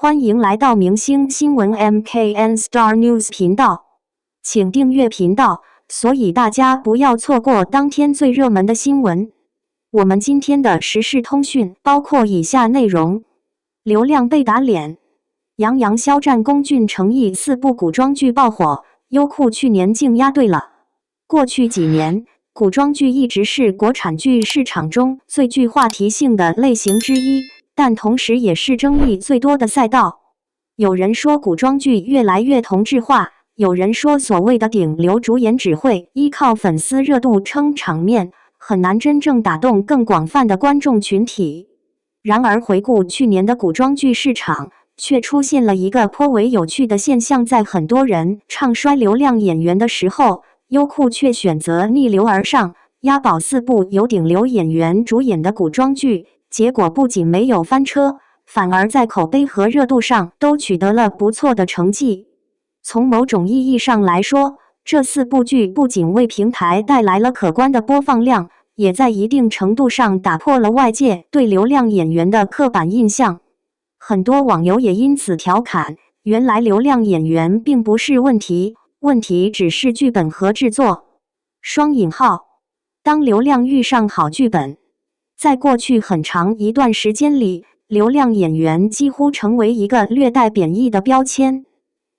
欢迎来到明星新闻 MKN Star News 频道，请订阅频道，所以大家不要错过当天最热门的新闻。我们今天的时事通讯包括以下内容：流量被打脸，杨洋肖战龚俊诚意4部古装剧爆火，优酷去年竟押对了。过去几年，古装剧一直是国产剧市场中最具话题性的类型之一，但同时也是争议最多的赛道。有人说古装剧越来越同质化，有人说所谓的顶流主演只会依靠粉丝热度撑场面，很难真正打动更广泛的观众群体。然而回顾去年的古装剧市场，却出现了一个颇为有趣的现象，在很多人唱衰流量演员的时候，优酷却选择逆流而上，押宝4部由顶流演员主演的古装剧，结果不仅没有翻车，反而在口碑和热度上都取得了不错的成绩。从某种意义上来说，这4部剧不仅为平台带来了可观的播放量，也在一定程度上打破了外界对流量演员的刻板印象。很多网友也因此调侃，原来流量演员并不是问题，问题只是剧本和制作。双引号，当流量遇上好剧本。在过去很长一段时间里，流量演员几乎成为一个略带贬义的标签。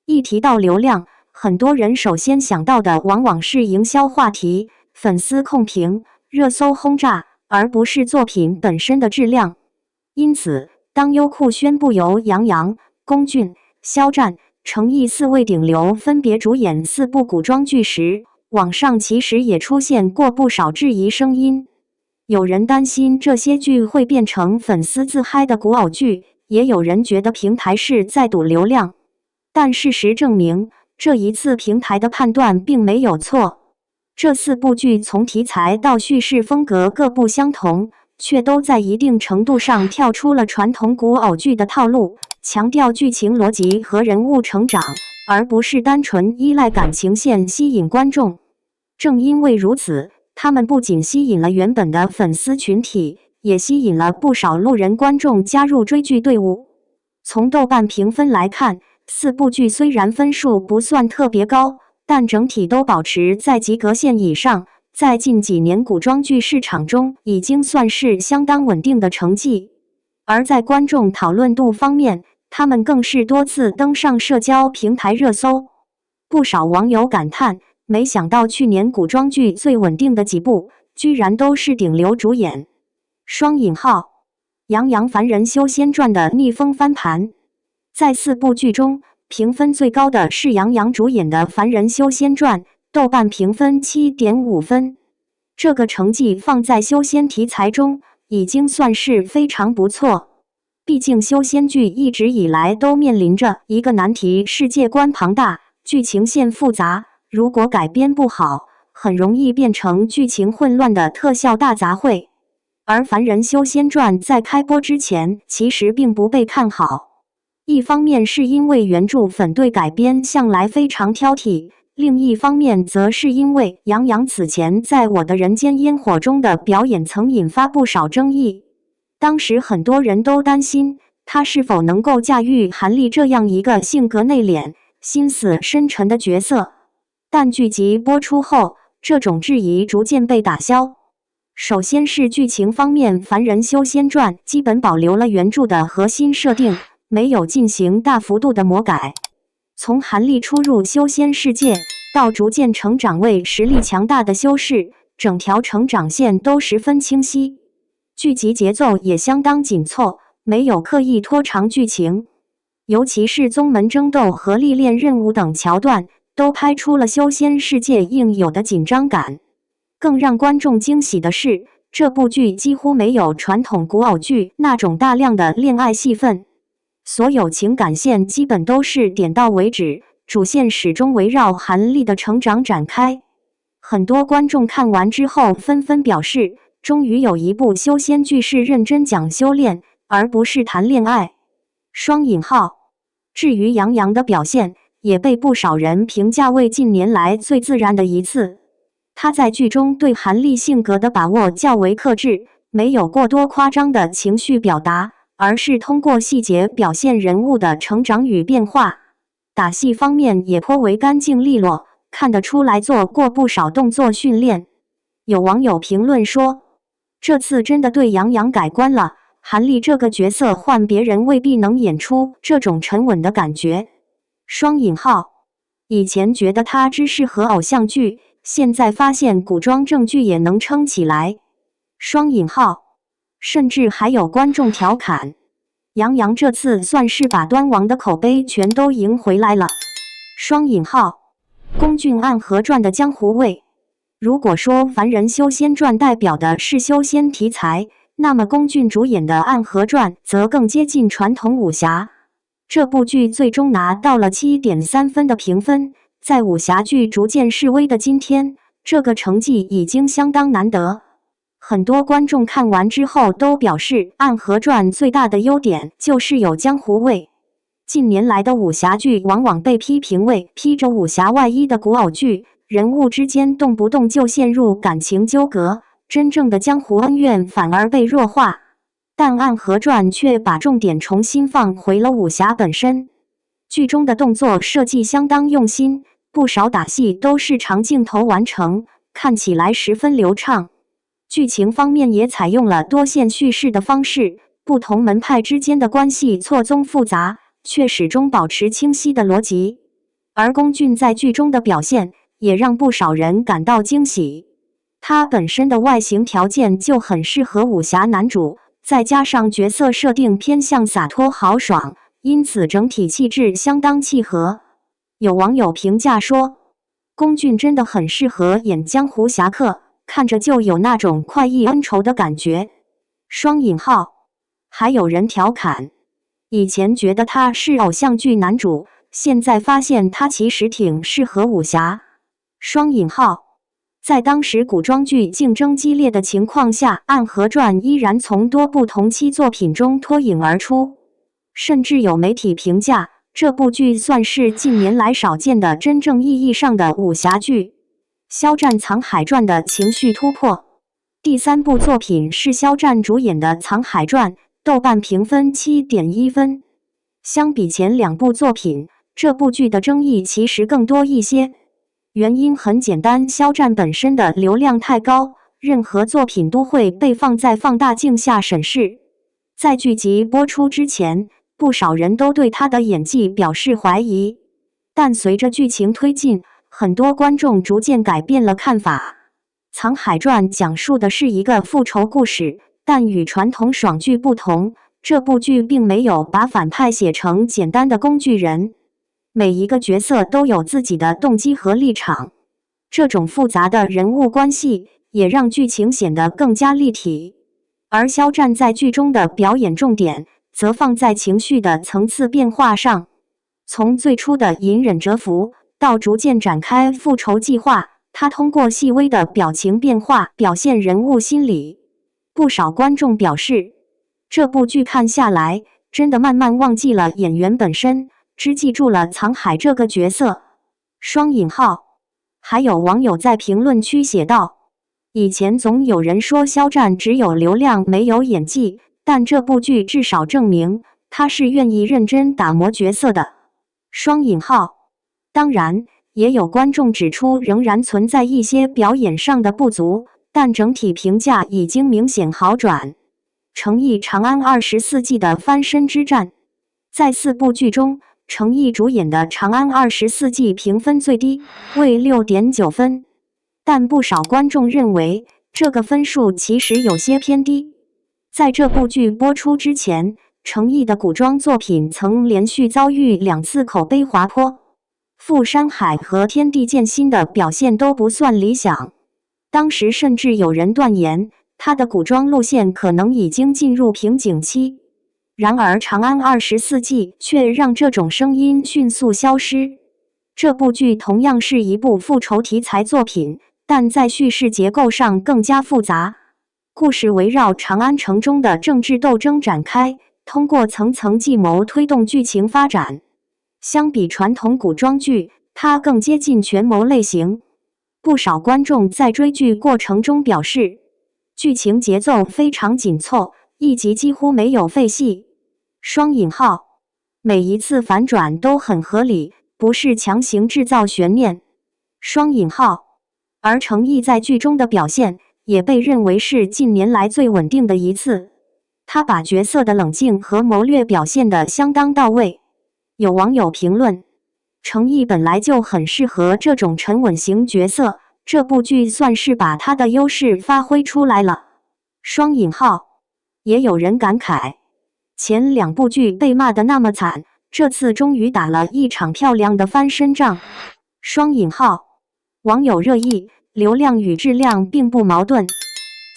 一提到流量，很多人首先想到的往往是营销话题、粉丝控评、热搜轰炸，而不是作品本身的质量。因此，当优酷宣布由杨洋、龚俊、肖战、诚意4位顶流分别主演4部古装剧时，网上其实也出现过不少质疑声音。有人担心这些剧会变成粉丝自嗨的古偶剧，也有人觉得平台是在赌流量。但事实证明，这一次平台的判断并没有错。这4部剧从题材到叙事风格各不相同，却都在一定程度上跳出了传统古偶剧的套路，强调剧情逻辑和人物成长，而不是单纯依赖感情线吸引观众。正因为如此，他们不仅吸引了原本的粉丝群体，也吸引了不少路人观众加入追剧队伍。从豆瓣评分来看，4部剧虽然分数不算特别高，但整体都保持在及格线以上，在近几年古装剧市场中已经算是相当稳定的成绩。而在观众讨论度方面，他们更是多次登上社交平台热搜。不少网友感叹，没想到去年古装剧最稳定的几部，居然都是顶流主演。双引号，杨洋《凡人修仙传》的逆风翻盘。在4部剧中，评分最高的是杨洋主演的《凡人修仙传》，豆瓣评分 7.5 分。这个成绩放在修仙题材中，已经算是非常不错。毕竟修仙剧一直以来都面临着一个难题，世界观庞大，剧情线复杂，如果改编不好，很容易变成剧情混乱的特效大杂烩。而《凡人修仙传》在开播之前其实并不被看好，一方面是因为原著粉对改编向来非常挑剔，另一方面则是因为杨洋此前在《我的人间烟火》中的表演曾引发不少争议。当时很多人都担心他是否能够驾驭韩立这样一个性格内敛、心思深沉的角色。但剧集播出后，这种质疑逐渐被打消。首先是剧情方面，《凡人修仙传》基本保留了原著的核心设定，没有进行大幅度的魔改。从韩立初入修仙世界，到逐渐成长为实力强大的修士，整条成长线都十分清晰。剧集节奏也相当紧凑，没有刻意拖长剧情。尤其是宗门争斗和历练任务等桥段，都拍出了修仙世界应有的紧张感。更让观众惊喜的是，这部剧几乎没有传统古偶剧那种大量的恋爱戏份，所有情感线基本都是点到为止，主线始终围绕韩立的成长展开。很多观众看完之后纷纷表示，终于有一部修仙剧是认真讲修炼，而不是谈恋爱。双引号。至于杨洋的表现，也被不少人评价为近年来最自然的一次。他在剧中对韩立性格的把握较为克制，没有过多夸张的情绪表达，而是通过细节表现人物的成长与变化。打戏方面也颇为干净利落，看得出来做过不少动作训练。有网友评论说，这次真的对杨洋改观了，韩立这个角色换别人未必能演出这种沉稳的感觉。双引号，以前觉得他只适合偶像剧，现在发现古装正剧也能撑起来。双引号，甚至还有观众调侃，杨洋这次算是把端王的口碑全都赢回来了。双引号，宫俊《暗河传》的江湖味。如果说《凡人修仙传》代表的是修仙题材，那么宫俊主演的《暗河传》则更接近传统武侠。这部剧最终拿到了 7.3 分的评分，在武侠剧逐渐式微的今天，这个成绩已经相当难得。很多观众看完之后都表示，《暗河传》最大的优点就是有江湖味。近年来的武侠剧往往被批评为披着武侠外衣的古偶剧，人物之间动不动就陷入感情纠葛，真正的江湖恩怨反而被弱化。但《暗河传》却把重点重新放回了武侠本身。剧中的动作设计相当用心，不少打戏都是长镜头完成，看起来十分流畅。剧情方面也采用了多线叙事的方式，不同门派之间的关系错综复杂，却始终保持清晰的逻辑。而宫俊在剧中的表现也让不少人感到惊喜。他本身的外形条件就很适合武侠男主，再加上角色设定偏向洒脱豪爽，因此整体气质相当契合。有网友评价说，宫俊真的很适合演江湖侠客，看着就有那种快意恩仇的感觉。双引号，还有人调侃，以前觉得他是偶像剧男主，现在发现他其实挺适合武侠。双引号，在当时古装剧竞争激烈的情况下，《暗河传》依然从多部同期作品中脱颖而出，甚至有媒体评价这部剧算是近年来少见的真正意义上的武侠剧。肖战《藏海传》的情绪突破。第三部作品是肖战主演的《藏海传》，豆瓣评分 7.1 分。相比前两部作品，这部剧的争议其实更多一些。原因很简单，肖战本身的流量太高，任何作品都会被放在放大镜下审视。在剧集播出之前，不少人都对他的演技表示怀疑，但随着剧情推进，很多观众逐渐改变了看法。《藏海传》讲述的是一个复仇故事，但与传统爽剧不同，这部剧并没有把反派写成简单的工具人。每一个角色都有自己的动机和立场，这种复杂的人物关系也让剧情显得更加立体。而肖战在剧中的表演重点则放在情绪的层次变化上，从最初的隐忍蛰伏到逐渐展开复仇计划，他通过细微的表情变化表现人物心理。不少观众表示，这部剧看下来，真的慢慢忘记了演员本身，只记住了藏海这个角色。双引号，还有网友在评论区写道，以前总有人说肖战只有流量没有演技，但这部剧至少证明他是愿意认真打磨角色的。双引号，当然也有观众指出仍然存在一些表演上的不足，但整体评价已经明显好转。程毅《长安24记》的翻身之战。在4部剧中，程毅主演的《长安24记》评分最低，为 6.9 分。但不少观众认为，这个分数其实有些偏低。在这部剧播出之前，程毅的古装作品曾连续遭遇2次口碑滑坡，《赴山海》和《天地剑心》的表现都不算理想。当时甚至有人断言，他的古装路线可能已经进入瓶颈期。然而《长安24记》却让这种声音迅速消失。这部剧同样是一部复仇题材作品，但在叙事结构上更加复杂。故事围绕长安城中的政治斗争展开，通过层层计谋推动剧情发展。相比传统古装剧，它更接近权谋类型。不少观众在追剧过程中表示，剧情节奏非常紧凑，一集几乎没有废戏。双引号，每一次反转都很合理，不是强行制造悬念。双引号，而程毅在剧中的表现也被认为是近年来最稳定的一次。他把角色的冷静和谋略表现得相当到位。有网友评论，程毅本来就很适合这种沉稳型角色，这部剧算是把他的优势发挥出来了。双引号，也有人感慨，前两部剧被骂得那么惨，这次终于打了一场漂亮的翻身仗。双引号，网友热议，流量与质量并不矛盾。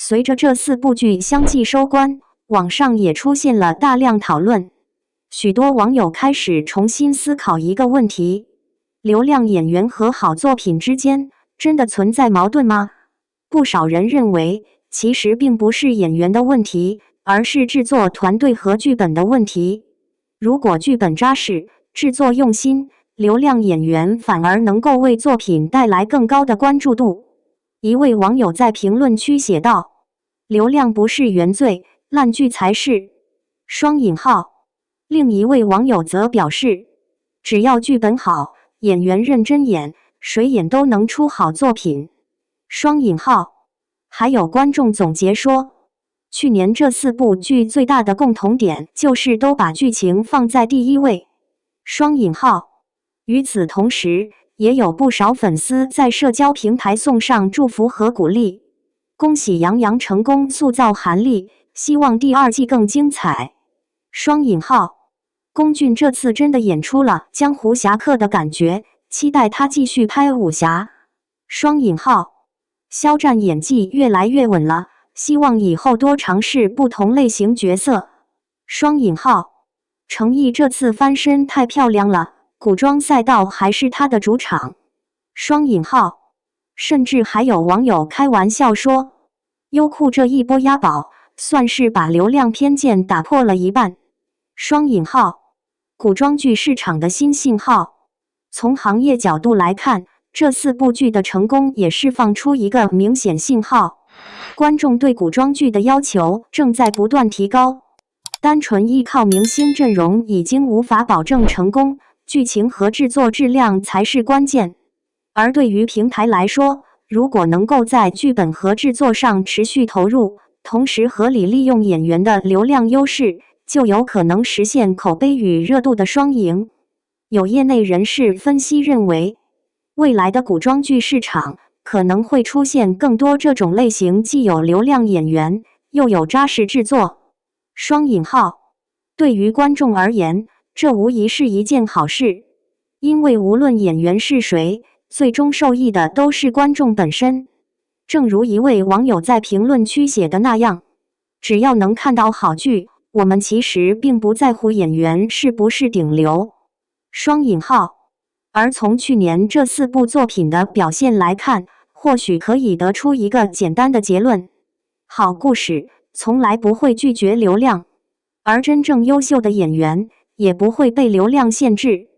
随着这4部剧相继收官，网上也出现了大量讨论。许多网友开始重新思考一个问题：流量演员和好作品之间真的存在矛盾吗？不少人认为，其实并不是演员的问题，而是制作团队和剧本的问题。如果剧本扎实，制作用心，流量演员反而能够为作品带来更高的关注度。一位网友在评论区写道：“流量不是原罪，烂剧才是。”双引号。另一位网友则表示，只要剧本好，演员认真演，谁演都能出好作品。双引号。还有观众总结说，去年这4部剧最大的共同点就是都把剧情放在第一位。双引号。与此同时，也有不少粉丝在社交平台送上祝福和鼓励，恭喜杨洋成功塑造韩立，希望第2季更精彩。双引号。龚俊这次真的演出了江湖侠客的感觉，期待他继续拍武侠。双引号。肖战演技越来越稳了，希望以后多尝试不同类型角色。双引号。程毅这次翻身太漂亮了，古装赛道还是他的主场。双引号。甚至还有网友开玩笑说，优酷这一波押宝，算是把流量偏见打破了一半。双引号。古装剧市场的新信号。从行业角度来看，这4部剧的成功也释放出一个明显信号：观众对古装剧的要求正在不断提高。单纯依靠明星阵容已经无法保证成功，剧情和制作质量才是关键。而对于平台来说，如果能够在剧本和制作上持续投入，同时合理利用演员的流量优势，就有可能实现口碑与热度的双赢。有业内人士分析认为，未来的古装剧市场可能会出现更多这种类型，既有流量演员，又有扎实制作。双引号。对于观众而言，这无疑是一件好事，因为无论演员是谁，最终受益的都是观众本身。正如一位网友在评论区写的那样，只要能看到好剧，我们其实并不在乎演员是不是顶流。双引号。而从去年这4部作品的表现来看，或许可以得出一个简单的结论：好故事从来不会拒绝流量，而真正优秀的演员也不会被流量限制。